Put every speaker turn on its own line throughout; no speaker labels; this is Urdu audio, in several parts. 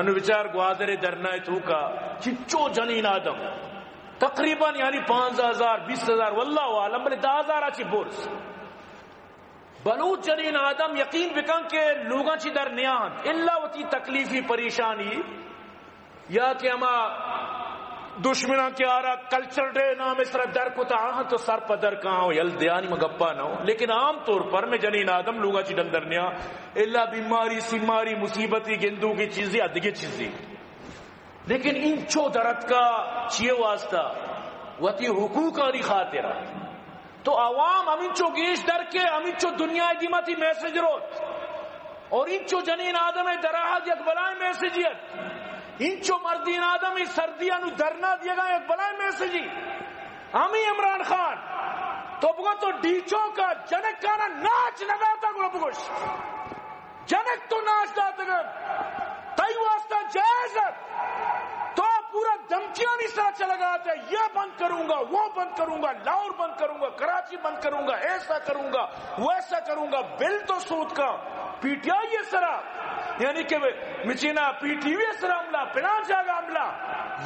انو بچار گوادر درنا تو کا چچو جنین آدم تقریباً یعنی 15,000 20,000 واللہ عالم بلے 10,000 اچھی بورس بلوچ جنین آدم یقین بکن کہ لوگاں چی در نیاہت اللہ وتی تکلیفی پریشانی یا کہ ہما دشمنوں کے آرہ کلچر ڈے نام اس طرح در کو تا تو سر پدر کہاں ہو یل دیانی مگپا نہ ہو، لیکن عام طور پر میں جنین آدم لوگا چی ڈندر نیا اللہ بیماری سیماری مصیبتی گندو کی چیزیں ادگی چیزیں، لیکن انچو درد کا چیئے واسطہ وتی حقوق آنی خاطرہ تو عوام امینچو گیش در کے امینچو دنیا دیمتی میسج روت اور انچو جنین آدم دراحت یک بلائیں میسجیت انچو مردین آدمی سردیاں درنا دیا گا ایک بلائیں میسجی ہمیں عمران خان تو بگو تو ڈیچوں کا جنک کانا ناچ نگاتا گو بگوش جنک تو ناچ داتا گا تائی واسطہ جائزت تو پورا دمکیاں نہیں ساتھ چلا گاتا ہے یہ بند کروں گا وہ بند کروں گا لاہور بند کروں گا کراچی بند کروں گا ایسا کروں گا ویسا کروں گا بل تو سود کا پی ٹی آئی یہ سرا یعنی کہ مچینا پی ٹی وی سرا عملہ پلان جاگا عملہ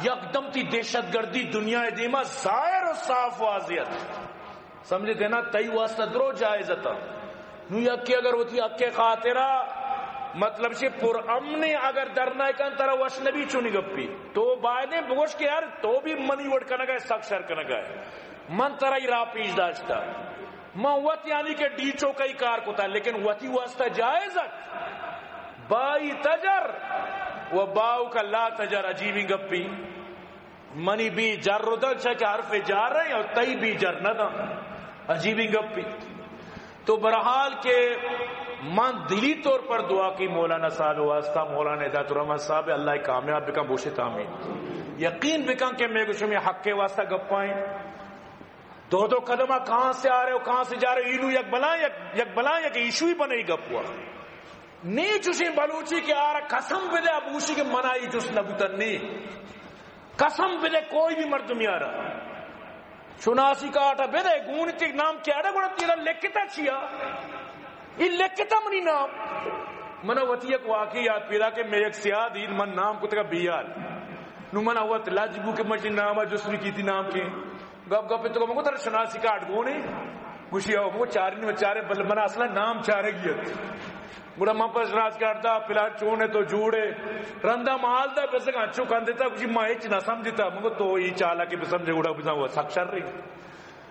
یکدم تی دہشت گردی دنیا دیما ظاہر و صاف واضحت سمجھے دینا تئی واسطہ درو جائزتا نو یکی اگر ہوتی اکے خاطرہ مطلب سے پر امنے اگر درنا کن طرح وش نبی چونی گپی تو بائدیں بگوش کے یار تو بھی منی وڑ کنگا ہے سخت شر کنگا ہے من طرح ہی راہ پیش داشتا من وط یعنی کہ ڈیچو کئی کار کو تھا لیکن وطی واسطہ جائزت بائی تجر و باؤ کا لا تجر عجیبی گپی منی بھی جر ردل چھا کہ حرف جار رہے ہیں اور تئی بھی جر ندا عجیبی گپی تو برحال کے من دلی طور پر دعا کی مولانا صاحب واسطہ مولانا ہدایت الرحمن صاحب اللہ کامیاب بکن بوشت آمین یقین بکن کہ میں کچھ میں حق کے واسطہ گپائیں دو دو قدمہ کہاں سے آ رہے ہو کہاں سے جا رہے ہو اینو یک بلائیں یک ایشو ہی بنے گپ ہوا نہیں چوشیں بلوچی کے آ رہا قسم بدے ابوشی کے منائی جس نبوتن نہیں قسم بدے کوئی بھی مردمی آ رہا شناسی کا آٹا بدے گونی تک نام کیا رہا گوڑا تیرا لکھتا چیا یہ لکھتا منی نام منہ وطی ایک واقعی یاد پیدا کہ میں ایک سیاہ دید من نام کو تکا بیال نو منہ وط لاجبو کے مجھے نام جس میں کی تھی نام کے گپ گپ تو منگو تر شناسی کا آٹھ گونے گوشی آو منگو چارے نہیں چارے بل منہ اصلا نام چارے گیت گوڑا من پر شناسی کا آٹھتا پلا چونے تو جوڑے رندہ محال دا بس کا انچو کھان دیتا کچھ ماں ایچ نہ سمجھتا منگو تو ہی چالا کے بسمجھے گوڑا بسا ہوا سکشر رہی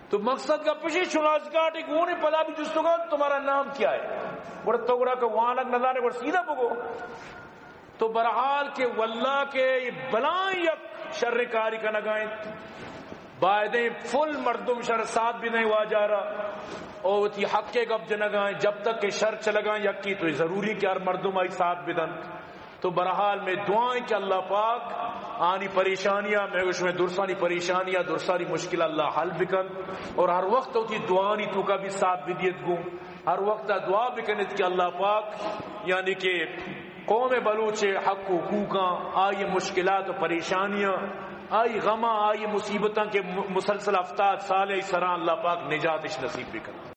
تو مقصد کا پیچھے شناسی کا آٹھے گونے پلا بھی جس تو گا تمہارا نام کیا ہے گوڑا تو گوڑا کہ وہاں لگ نظانے گوڑا سیدھا بگو تو برحال کے واللہ کے یہ بلائیں یک شر کاری کا نگائیں بائدیں فل مردم شر ساتھ بھی نہیں ہوا جا رہا اور تی حق کے گب جنگائیں جب تک کہ شر چلگائیں یکی تو ضروری کہ ہر مردم آئی ساتھ بھی دن تو برحال میں دعائیں کہ اللہ پاک آنی پریشانیاں میں اس میں درسانی پریشانیاں درسانی مشکل اللہ حل بکن اور ہر وقت ہوتی دعانی تو کا بھی ساتھ بھی دیت گوں ہر وقت دعا بکنت کہ اللہ پاک یعنی کہ قوم بلوچ حق حقوقاں آئی مشکلات و پریشانیاں آئی غماں آئی مصیبتاں کے مسلسل افتاد سال سران اللہ پاک نجاتش نصیب بکن